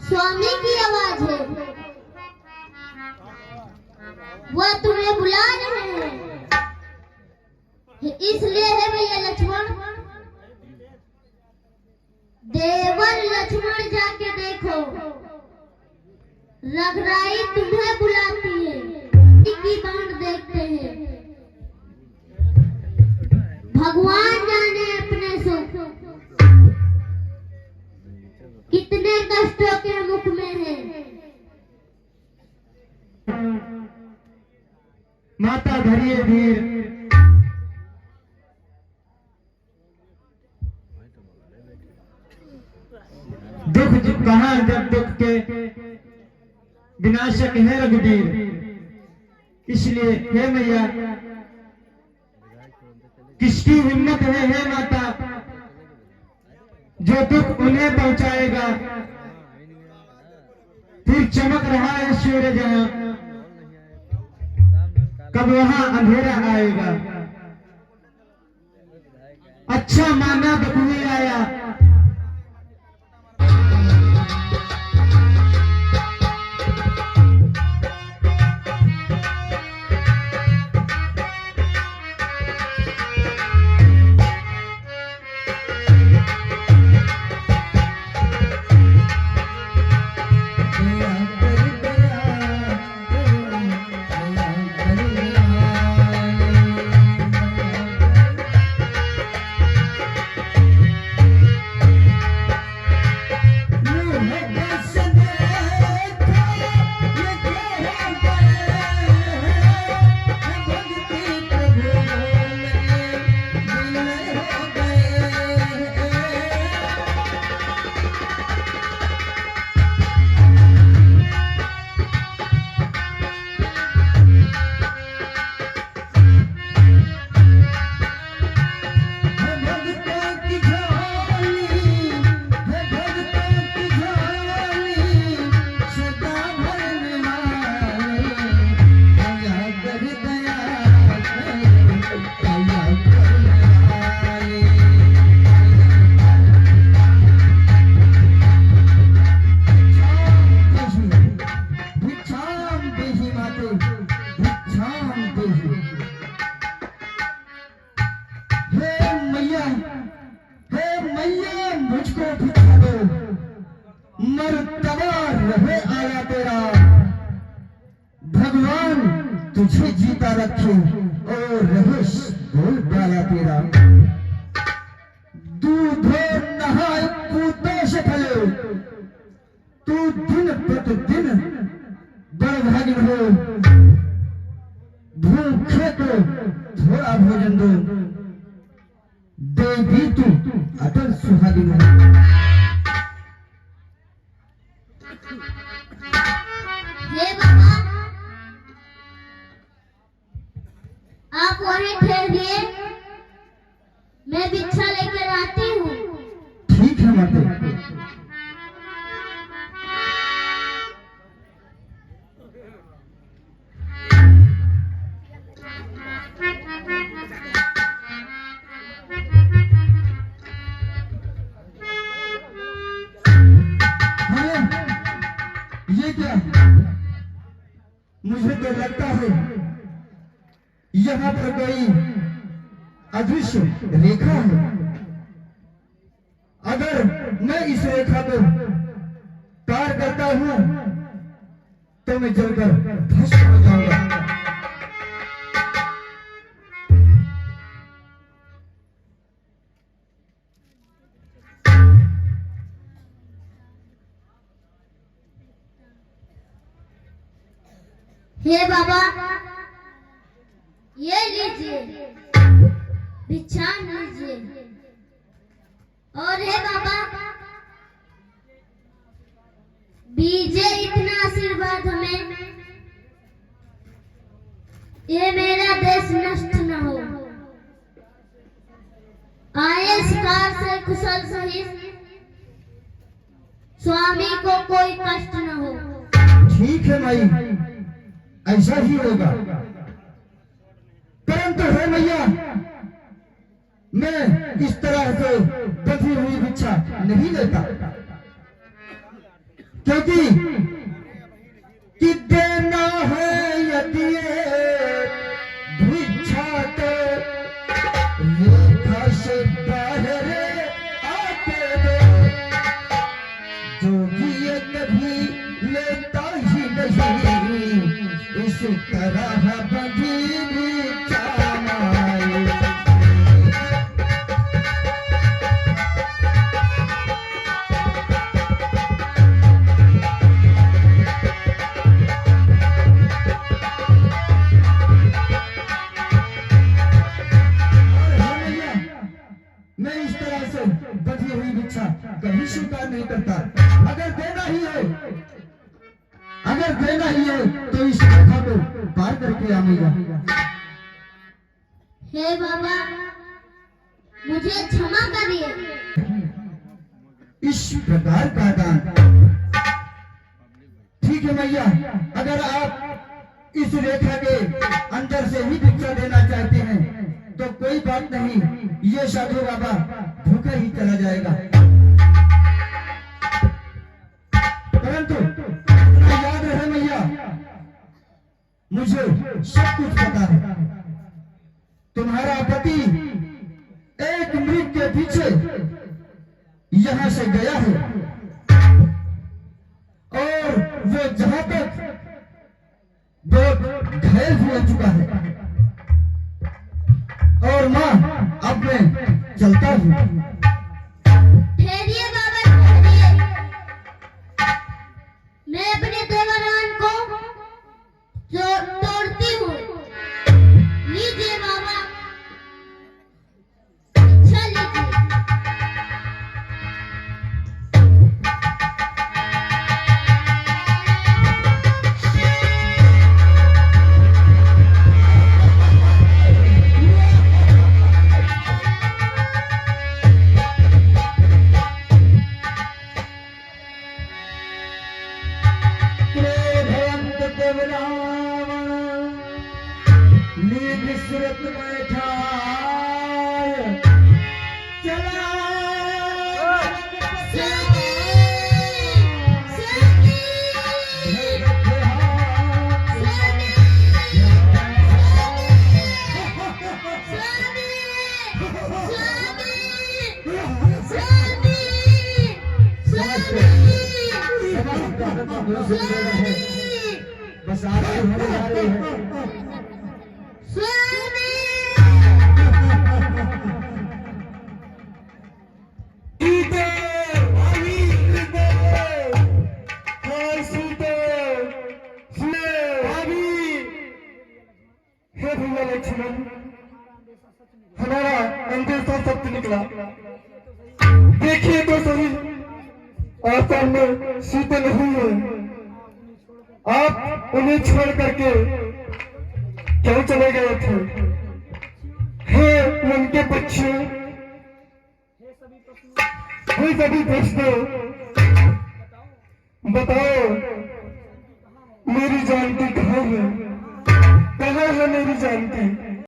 स्वामी की आवाज है, वह तुम्हें बुला रहे हैं। इसलिए है भैया लक्ष्मण, देवर लक्ष्मण जाके देखो, रघुराई तुम्हें बुलाती है। की बात देखते हैं, भगवान जाने अपने सुख कितने कष्टों के मुख में है। माता धरिए धीर, दुख कहाँ जब दुख के विनाशक है रघुवीर। इसलिए हे मैया, किसकी हिम्मत है माता, जो दुख उन्हें पहुंचाएगा। फिर चमक रहा है सूर्य जहां, कब वहां अंधेरा आएगा। अच्छा माना बखुई आया, भगवान तुझे जीता रखे और रहे बोल बाला तेरा। दूध नहाए पूतों से फले, तू दिन प्रतिदिन बड़भागिन हो। भूखे को थोड़ा भोजन दो, देवी तू अटल सुहागिन हो। हे बाबा, आप वहीं ठहरिए, मैं भिक्षा लेकर आती हूँ। ठीक है माते। ये क्या, मुझे तो लगता है यहाँ पर कोई अदृश्य रेखा है। अगर मैं इस रेखा को पार करता हूं तो मैं जलकर भस्म हो जाऊंगा। हे बाबा, ये लीजिए, भिक्षा लीजिए। और हे बाबा, दीजिए इतना आशीर्वाद हमें, ये मेरा देश नष्ट न हो, आए शिकार से कुशल सहित, स्वामी को कोई कष्ट न हो। ठीक है माई, ऐसा ही होगा। परंतु हे मैया, मैं इस तरह से बंधी हुई भिक्षा नहीं लेता। क्योंकि कि देना है यदि भिक्षा तो रेखा से बाहर आते दो। जोगी ये कभी लेता ही नहीं, इस तरह बंधी भिक्षा माई। मैं इस तरह से बधी हुई भिक्षा कभी स्वीकार नहीं करता। अगर देना ही है तो इस रेखा को पार करके आऊंगा। हे बाबा, मुझे क्षमा करिए। इस प्रकार का दान ठीक है मैया। अगर आप इस रेखा के अंदर से ही भिक्षा देना चाहते हैं तो कोई बात नहीं, ये साधु बाबा भूखा ही चला जाएगा। परंतु याद रहे मैया, मुझे सब कुछ पता है। तुम्हारा पति एक मृग के पीछे यहां से गया है और वो जहां तक बहुत घायल हो चुका है और मां अब मैं चलता हूं। ठहरिए बाबा, ठहरिए। मैं अपने देवरान को तोड़ती हूँ। लीजिए बाबा, अच्छा लीजिए। विसरत बैठा चला बस आगे होने जा रही है। हमारा अंदेशा सत्य निकला। देखिए तो सही, आप सामने सीते नहीं है। आप उन्हें छोड़ करके क्यों चले गए थे? हे उनके बच्चे, हे सभी प्रश्न बताओ, मेरी जानकी कहाँ है? कहाँ है मेरी जानकी?